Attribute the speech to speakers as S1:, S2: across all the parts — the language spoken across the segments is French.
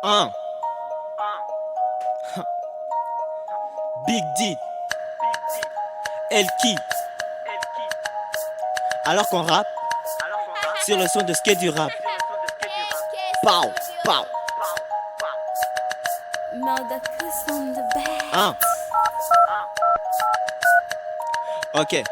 S1: 1. Big D, Elki. Alors qu'on rappe sur le son de skate du rap. Pow, pow. Ok.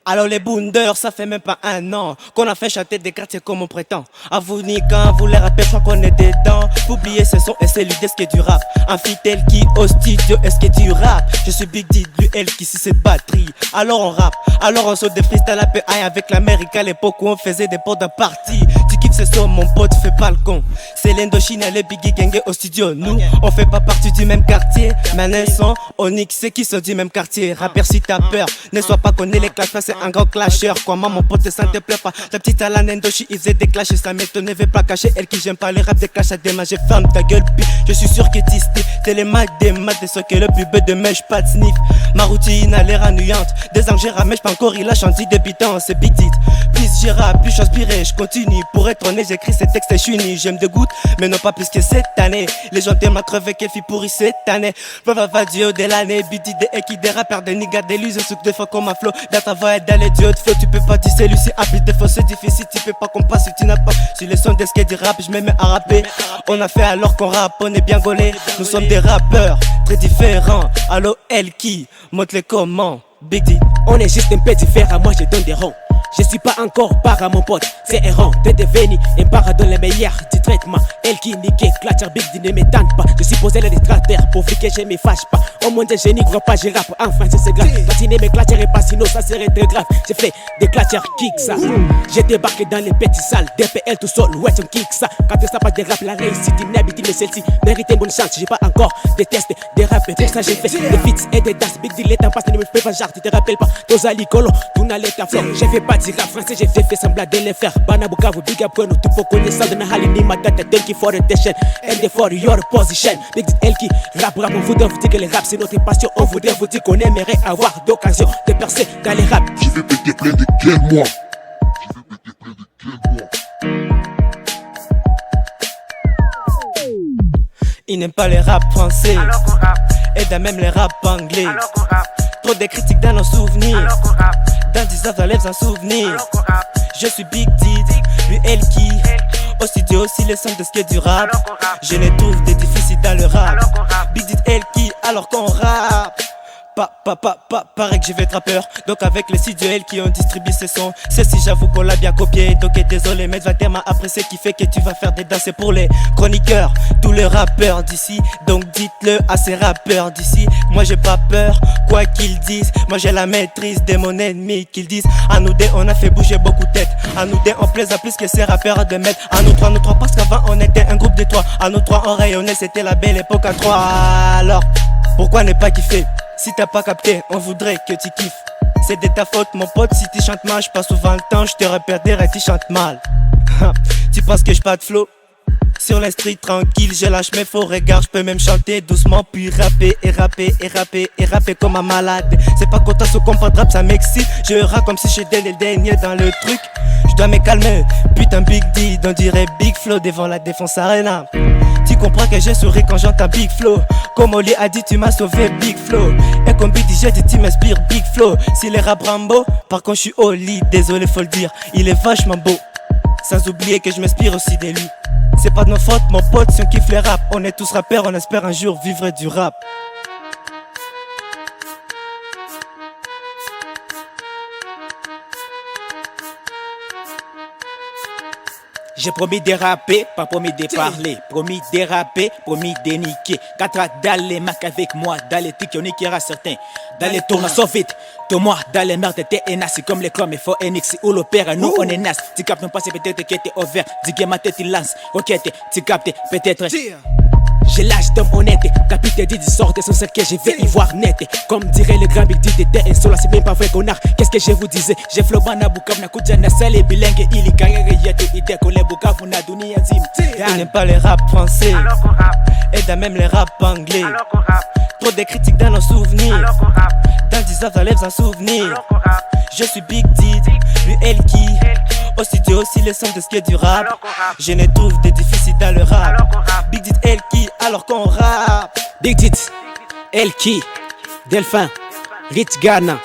S1: Alors les boonders, ça fait même pas un an qu'on a fait chanter des quartiers comme on prétend. À vous ni quand vous les rappelez, je crois qu'on est dedans. Vous oubliez ce son et c'est lui d'Esque du rap. Un fit Elki au studio, Esque du rap. Je suis Big D, lui Elki, si c'est batterie. Alors on rappe, alors on saute des freestyles à PI avec l'Amérique à l'époque où on faisait des potes d'un party. Tu kiffes ce son, mon pote, fais pas le con. C'est l'Indochine et les Biggie Gang au studio. Nous, on fait pas partie du même quartier. Manin son, Onyx, c'est qui sont du même quartier. Rappeur si t'as peur, ne sois pas connu les clashs, c'est un grand clasheur. Comment mon pote, ça ne te plaît pas. La petite à la Nendoshi, il faisait des clashs et ça m'étonnait, veut pas cacher. Elle qui j'aime pas les rap des clashs à démager. Ferme ta gueule, puis je suis sûr que t'es les maths des maths, et ce que le plus bête de mèche, pas de sniff. Ma routine a l'air ennuyante. Des ans j'ai ramèche, pas encore il a chanté débutant, c'est Big D. Plus j'y rappe, plus j'inspire, je continue. Pour être honnête, j'écris ces textes et je suis ni. J'aime de gouttes, mais non pas plus que cette année. Les gens t'aiment à crever, quelle fille pourrie cette année. Va Dieu de l'année, Big D des qui des rappeurs, des niggas, des luses, souk de fois comme un flow. Dans ta voix, dans les dieux de flow, tu peux pas tisser Lucie. Appuie des fois, c'est difficile, tu peux pas qu'on passe si tu n'as pas. Sur les sons d'esque du rap, je me mets à rapper. On a fait alors qu'on rappe, on est bien gaulé. Nous sommes des rappeurs très différents. Allo Elki, montre-les comment. Big D,
S2: on est juste un peu différent, moi je donne des ronds. Je suis pas encore para mon pote, c'est errant. T'es devenu un para dans les meilleurs du traitement. Elki, niqué, clutcher, Big D ne me tente pas. Je suis posé les distracteurs pour que je me fâche pas. Au moins de génie, crois pas, je rappe en français, c'est grave. Patiner mes clutchers pas, sinon ça serait très grave. J'ai fait des clutchers kick ça. J'ai débarqué dans les petits salles, DPL tout seul, ouais, on kick ça. Quand ça passe des rap, la réussite inhabituelle, mais celle-ci mérite une bonne chance. J'ai pas encore des tests, des rap, pour ça j'ai fait des feats et des danses. Big D, les temps passent, ne me fais pas genre, tu te rappelles pas. Tozali Colo, tu n'as l'état flow. J'ai fait pas rap français, j'ai fait semblant de les faire. Bana Bukavu, big up when tu peux connaître ça de Nahali ni ma date. Thank you for the attention and for your position. Big D Elki, rap, on voudrait vous dire que les rap c'est notre passion. On voudrait vous dire qu'on aimerait avoir d'occasion de percer dans les rap.
S3: Je vais péter plein de quel moi. Je vais péter plein de quel moi.
S1: ils n'aiment pas les rap français.
S4: Alors qu'on rappe,
S1: Et dans même les rap anglais.
S4: alors qu'on rappe,
S1: Trop de critiques dans nos souvenirs.
S4: alors qu'on rappe,
S1: Dans 10 ans, j'enlève un souvenir.
S4: alors qu'on rappe,
S1: Je suis Big D, lui Elki. Au studio aussi les sons de skate du rap.
S4: alors qu'on rappe,
S1: Je les trouve des déficits dans le rap.
S4: alors qu'on rappe.
S1: Big D Elki alors qu'on rappe. Paraît que je vais être rappeur. Donc avec les studios qui ont distribué ces sons, ceci j'avoue qu'on l'a bien copié. Donc désolé mais tu vas tellement apprécier qui fait que tu vas faire des danses pour les chroniqueurs, tous les rappeurs d'ici. Donc dites-le à ces rappeurs d'ici. Moi j'ai pas peur, quoi qu'ils disent. Moi j'ai la maîtrise de mon ennemi qu'ils disent. À nous deux on a fait bouger beaucoup de têtes. À nous deux on plaise à plus que ces rappeurs de mettre. À nous trois parce qu'avant on était un groupe de trois. À nous trois on rayonnait, c'était la belle époque à trois. Alors pourquoi ne pas kiffer? Si t'as pas capté, on voudrait que tu kiffes. C'est de ta faute mon pote si tu chantes mal. Je passe souvent le temps, je te repère et tu chantes mal. Tu penses que j'ai pas de flow? Sur les streets tranquille, je lâche mes faux regards. Je peux même chanter doucement puis rapper et rapper et rapper et rapper comme un malade. C'est pas content ce compas de rap, ça m'excite. Je rappe comme si j'étais le dernier dans le truc. Je dois me calmer, putain Big D, on dirait Big Flow devant la Défense Arena. Tu comprends que j'ai souri quand j'entends Big Flow. Comme Oli a dit, tu m'as sauvé Big Flow. Et comme Big D, j'ai dit, tu m'inspires Big Flow. Si les rap Rambo, par contre je suis Oli, désolé faut le dire, il est vachement beau. Sans oublier que je m'inspire aussi de lui. C'est pas de nos fautes mon pote si on kiffe les rap. On est tous rappeurs, on espère un jour vivre du rap.
S2: J'ai promis de rapper, pas promis de parler. Promis de rapper, promis de niquer. 4 ans dans les marques avec moi. Dans les tics, on niquera certains. Dans les tournois, sauf vite. De moi, dans les merdes, t'es enas. C'est comme les clones, mais faut NX ou l'opéra. Nous, on est nas. Tu captes, non pas, c'est peut-être que t'es ouvert. Dis que ma tête, il lance. Ok, tu captes, peut-être. J'ai l'âge d'homme honnête, capitaine dit sorte sans celle que je vais y voir net. Comme dirait le grand Big D, t'étais insolent, c'est même pas vrai connard. Qu'est-ce que je vous disais? J'ai flobana Bukavu na kuja na sale bilingue. Il est carré yetu ide kole Bukavu na dunia zim.
S1: Ils n'aiment pas les rap français.
S4: Alors qu'on rappe,
S1: Et dans même les rap anglais.
S4: alors qu'on rappe,
S1: Trop de critiques dans nos souvenirs.
S4: alors qu'on rappe,
S1: Dans 10 ans, j'enlève un souvenir.
S4: alors qu'on rappe.
S1: Je suis Big D, lui Elki. Au studio aussi les sons de ce qui est du rap. Je ne trouve des déficits dans le rap. Big Dit Elki alors qu'on rappe.
S2: Big Dit, Elki, Delphin, Rich Ghana,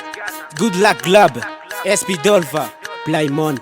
S2: Good Luck Globe, SP Dolva, Plymonde.